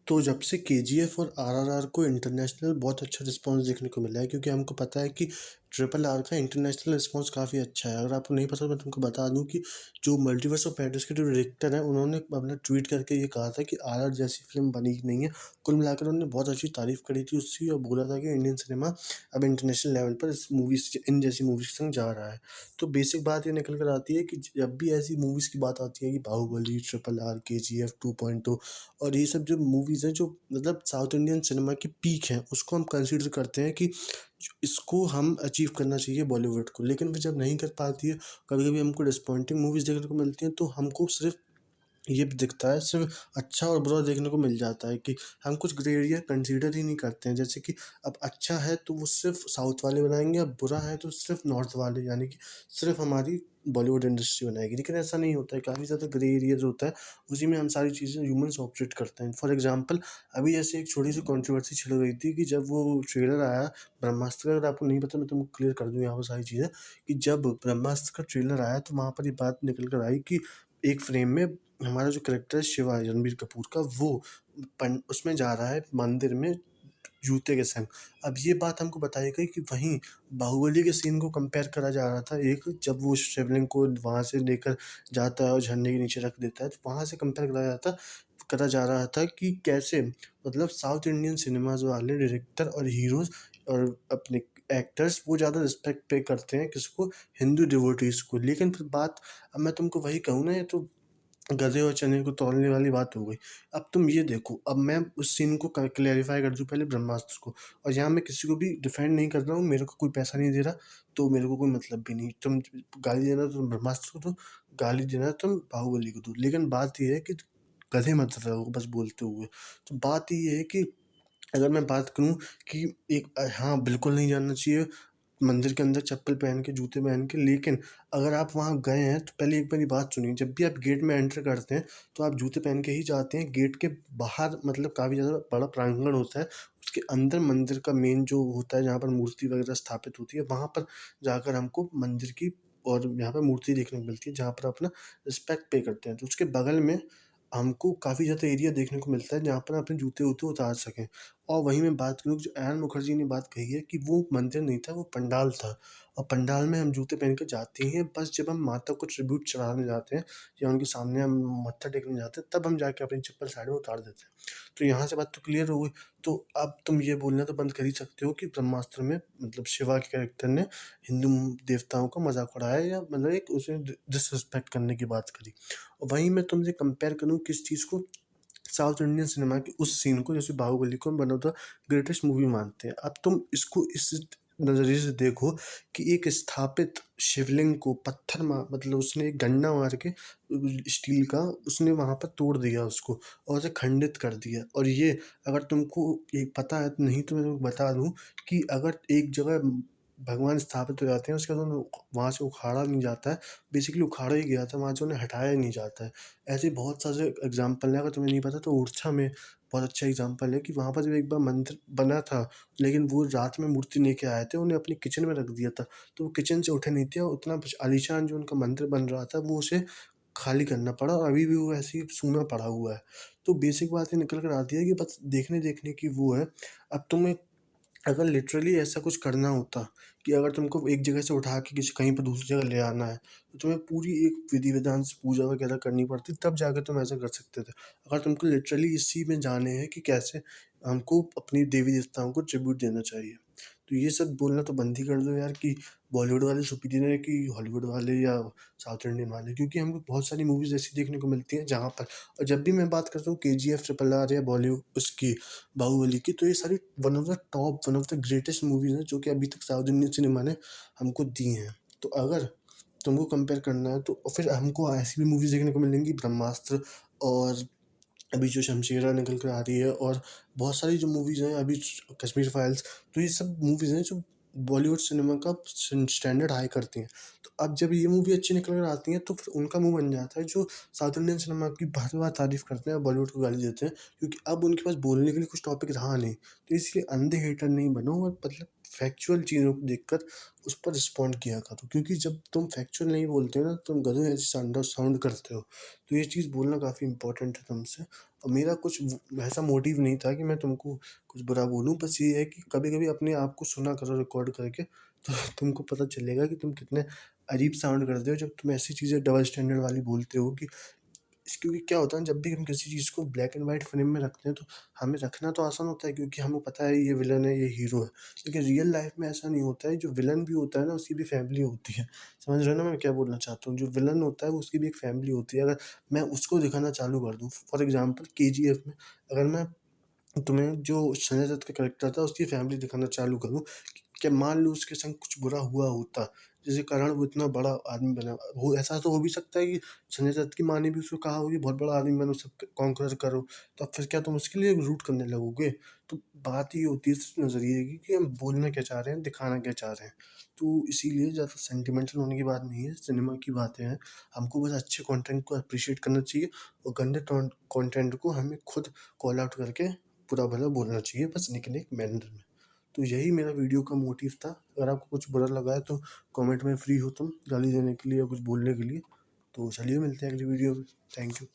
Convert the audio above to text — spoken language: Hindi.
तो जब से केजीएफ और आरआरआर को इंटरनेशनल बहुत अच्छा रिस्पांस देखने को मिला है, क्योंकि हमको पता है कि ट्रिपल आर का इंटरनेशनल रिस्पांस काफ़ी अच्छा है। अगर आपको नहीं पता तो मैं तुमको बता दूं कि जो मल्टीवर्स ऑफ मैडनेस के जो डायरेक्टर हैं, उन्होंने अपना ट्वीट करके ये कहा था कि आरआर जैसी फिल्म बनी ही नहीं है। कुल मिलाकर उन्होंने बहुत अच्छी तारीफ करी थी उसकी और बोला था कि इंडियन सिनेमा अब इंटरनेशनल लेवल पर इस मूवीज इन जैसी मूवीज के संग जा रहा है। तो बेसिक बात ये निकल कर आती है कि जब भी ऐसी मूवीज़ की बात आती है कि बाहुबली, ट्रिपल आर, केजीएफ 2.0 और ये सब जो मूवीज़ हैं जो मतलब साउथ इंडियन सिनेमा की पीक हैं, उसको हम कंसीडर करते हैं कि इसको हम अचीव करना चाहिए बॉलीवुड को। लेकिन फिर जब नहीं कर पाती है, कभी-कभी हमको डिसअपॉइंटिंग मूवीज़ देखने को मिलती हैं, तो हमको सिर्फ़ ये भी दिखता है, सिर्फ़ अच्छा और बुरा देखने को मिल जाता है कि हम कुछ ग्रे एरिया कंसीडर ही नहीं करते हैं। जैसे कि अब अच्छा है तो वो सिर्फ़ साउथ वाले बनाएँगे, अब बुरा है तो सिर्फ़ नॉर्थ वाले, यानी कि सिर्फ़ हमारी बॉलीवुड इंडस्ट्री बनाएगी। लेकिन ऐसा नहीं होता है, काफ़ी ज़्यादा ग्रे एरिया जो होता है, उसी में हम सारी चीज़ें ह्यूमन्स ऑपरेट करते हैं। फॉर एग्ज़ाम्पल अभी जैसे एक छोटी-सी कंट्रोवर्सी छिड़ गई थी कि जब वो ट्रेलर आया ब्रह्मास्त्र का, अगर आपको नहीं पता मैं तुमको क्लियर कर दूँ यहाँ पे सारी चीज़ें, कि जब ब्रह्मास्त्र का ट्रेलर आया तो वहाँ पर ये बात निकल कर आई कि एक फ्रेम में हमारा जो कैरेक्टर है शिवा रणबीर कपूर का, वो उसमें जा रहा है मंदिर में जूते के संग। अब ये बात हमको बताई गई कि वहीं बाहुबली के सीन को कंपेयर करा जा रहा था, एक जब वो शिवलिंग को वहाँ से लेकर जाता है और झरने के नीचे रख देता है, तो वहाँ से कंपेयर करा जा रहा था कि कैसे मतलब साउथ इंडियन सिनेमाज वाले डायरेक्टर और हीरोज और अपने एक्टर्स वो ज़्यादा रिस्पेक्ट पे करते हैं किसको, हिंदू डिवोटीज को। लेकिन फिर बात, अब मैं तुमको वही कहूँ ना, ये तो गधे और चने को तौलने वाली बात हो गई। अब तुम ये देखो, अब मैं उस सीन को क्लैरिफाई कर दूं पहले ब्रह्मास्त्र को, और यहाँ मैं किसी को भी डिफेंड नहीं कर रहा हूँ, मेरे को कोई पैसा नहीं दे रहा, तो मेरे को कोई मतलब भी नहीं। तुम गाली देना तो तुम ब्रह्मास्त्र को दो, गाली देना तुम बाहुबली को दो, लेकिन बात ये है कि गधे मत रहो बस बोलते हुए। तो बात ये है कि अगर मैं बात करूँ कि एक हाँ, बिल्कुल नहीं जाना चाहिए मंदिर के अंदर चप्पल पहन के, जूते पहन के। लेकिन अगर आप वहाँ गए हैं तो पहले एक मेरी बात सुनिए, जब भी आप गेट में एंटर करते हैं तो आप जूते पहन के ही जाते हैं। गेट के बाहर मतलब काफ़ी ज़्यादा बड़ा प्रांगण होता है, उसके अंदर मंदिर का मेन जो होता है जहाँ पर मूर्ति वगैरह स्थापित होती है, वहाँ पर जाकर हमको मंदिर की और यहाँ पे मूर्ति देखने को मिलती है जहाँ पर अपना रिस्पेक्ट पे करते हैं। तो उसके बगल में हमको काफ़ी ज़्यादा एरिया देखने को मिलता है जहाँ पर अपने जूते-वूते उतार सकें। और वहीं मैं बात करूँ, जो एन मुखर्जी ने बात कही है कि वो मंदिर नहीं था, वो पंडाल था, और पंडाल में हम जूते पहन के जाते ही हैं बस जब हम माता को ट्रिब्यूट चढ़ाने जाते हैं या उनके सामने हम मत्था टेकने जाते हैं, तब हम जाके अपनी चप्पल साइड में उतार देते हैं। तो यहाँ से बात तो क्लियर हो गई। तो अब तुम ये बोलना तो बंद कर ही सकते हो कि ब्रह्मास्त्र में मतलब शिवा के कैरेक्टर ने हिंदू देवताओं का मज़ाक उड़ाया या मतलब एक उसे डिसरिस्पेक्ट करने की बात करी। और वहीं मैं तुमसे कंपेयर करूँ किस चीज़ को, साउथ इंडियन सिनेमा के उस सीन को, जैसे बाहुबली को हम one of the greatest movie मानते हैं। अब तुम इसको इस नज़रिए से देखो कि एक स्थापित शिवलिंग को पत्थर मार मतलब उसने एक डंडा मार के स्टील का उसने वहाँ पर तोड़ दिया उसको और उसे खंडित कर दिया। और ये अगर तुमको ये पता है नहीं तो मैं तुमको बता दूँ कि अगर एक जगह भगवान स्थापित हो जाते हैं उसके बाद उन्हें वहाँ से उखाड़ा नहीं जाता है, बेसिकली उखाड़ा ही गया था, वहाँ से उन्हें हटाया ही नहीं जाता है। ऐसे बहुत सारे एग्ज़ाम्पल हैं, अगर तुम्हें नहीं पता तो ओरछा में बहुत अच्छा एग्ज़ाम्पल है कि वहाँ पर जब एक बार मंदिर बना था, लेकिन वो रात में मूर्ति लेके आए थे, उन्हें अपनी किचन में रख दिया था, तो वो किचन से उठे नहीं थे और उतना आलीशान जो उनका मंदिर बन रहा था, वो उसे खाली करना पड़ा और अभी भी वो ऐसे ही सूना पड़ा हुआ है। तो बेसिक बात ये निकल कर आती है कि बस देखने-देखने की वो है। अब तुम्हें अगर लिटरली ऐसा कुछ करना होता कि अगर तुमको एक जगह से उठा के किसी कहीं पे दूसरी जगह ले आना है, तो तुम्हें पूरी एक विधि-विधान से पूजा वगैरह करनी पड़ती, तब जाकर तुम ऐसा कर सकते थे। अगर तुमको लिटरली इसी में जाने हैं कि कैसे हमको अपनी देवी-देवताओं को ट्रिब्यूट देना चाहिए। तो ये सब बोलना तो बंद ही कर दो यार कि बॉलीवुड वाले सुपीरियर है कि हॉलीवुड वाले या साउथ इंडियन वाले, क्योंकि हमको बहुत सारी मूवीज़ ऐसी देखने को मिलती हैं जहाँ पर, और जब भी मैं बात करता हूँ केजीएफ, ट्रिपल आर या बॉलीवुड उसकी बाहुबली की, तो ये सारी one of the greatest movies हैं जो कि अभी तक साउथ इंडियन सिनेमा ने हमको दी हैं। तो अगर तुमको कंपेयर करना है तो फिर हमको ऐसी भी मूवीज़ देखने को मिलेंगी, ब्रह्मास्त्र और अभी जो शमशेरा निकल कर आ रही है, और बहुत सारी जो मूवीज़ हैं अभी, कश्मीर फाइल्स, तो ये सब मूवीज़ हैं जो बॉलीवुड सिनेमा का स्टैंडर्ड हाई करती हैं। तो अब जब ये मूवी अच्छी निकल कर आती हैं तो फिर उनका मुँह बन जाता है जो साउथ इंडियन सिनेमा की बार-बार तारीफ़ करते हैं और बॉलीवुड को गाली देते हैं, क्योंकि अब उनके पास बोलने के लिए कुछ टॉपिक रहा नहीं। तो इसलिए अंधे हेटर नहीं बनो और मतलब फैक्चुअल चीज़ों को देखकर उस पर रिस्पॉन्ड किया करो, क्योंकि जब तुम फैक्चुअल नहीं बोलते हो ना, तुम गधों जैसे साउंड करते हो। तो ये चीज़ बोलना काफ़ी इम्पोर्टेंट है तुमसे। और मेरा कुछ ऐसा मोटिव नहीं था कि मैं तुमको कुछ बुरा बोलूँ, बस ये है कि कभी-कभी अपने आप को सुना करो रिकॉर्ड करके, तो तुमको पता चलेगा कि तुम कितने अजीब साउंड करते हो जब तुम ऐसी चीज़ें डबल स्टैंडर्ड वाली बोलते हो कि क्योंकि क्या होता है जब भी हम किसी चीज़ को ब्लैक एंड व्हाइट फ्रेम में रखते हैं तो हमें रखना तो आसान होता है क्योंकि हमें पता है ये विलन है, ये हीरो है। लेकिन रियल लाइफ में ऐसा नहीं होता है, जो विलन भी होता है ना उसकी भी फैमिली होती है। समझ रहे हो ना मैं क्या बोलना चाहता हूँ? जो विलन होता है वो उसकी भी एक फैमिली होती है। अगर मैं उसको दिखाना चालू कर दूँ फॉर एग्ज़ाम्पल केजीएफ में, अगर मैं तुम्हें जो संजय दत्त का कैरेक्टर था उसकी फैमिली दिखाना चालू करूँ, कि मान लो उसके संग कुछ बुरा हुआ होता, जिसके कारण वो इतना बड़ा आदमी बना हो, ऐसा तो हो भी सकता है कि संजय दत्त की माँ ने भी उसको कहा हो कि बहुत बड़ा आदमी बनो, सब कॉन्करर करो, तो अब फिर क्या तुम उसके लिए रूट करने लगोगे? तो बात ये होती है सिर्फ़ नज़रिए की कि हम बोलना क्या चाह रहे हैं, दिखाना क्या चाह रहे हैं। तो इसीलिए ज़्यादा सेंटिमेंटल होने की बात नहीं है, सिनेमा की बातें हैं। हमको बस अच्छे कंटेंट को एप्रिशिएट करना चाहिए और गंदे कंटेंट को हमें खुद कॉल आउट करके बुरा-भला बोलना चाहिए, बस लेकिन एक मैनर में। तो यही मेरा वीडियो का मोटिव था। अगर आपको कुछ बुरा लगा है तो कमेंट में फ्री हो तुम गाली देने के लिए या कुछ बोलने के लिए। तो चलिए मिलते हैं अगली वीडियो में। Thank you.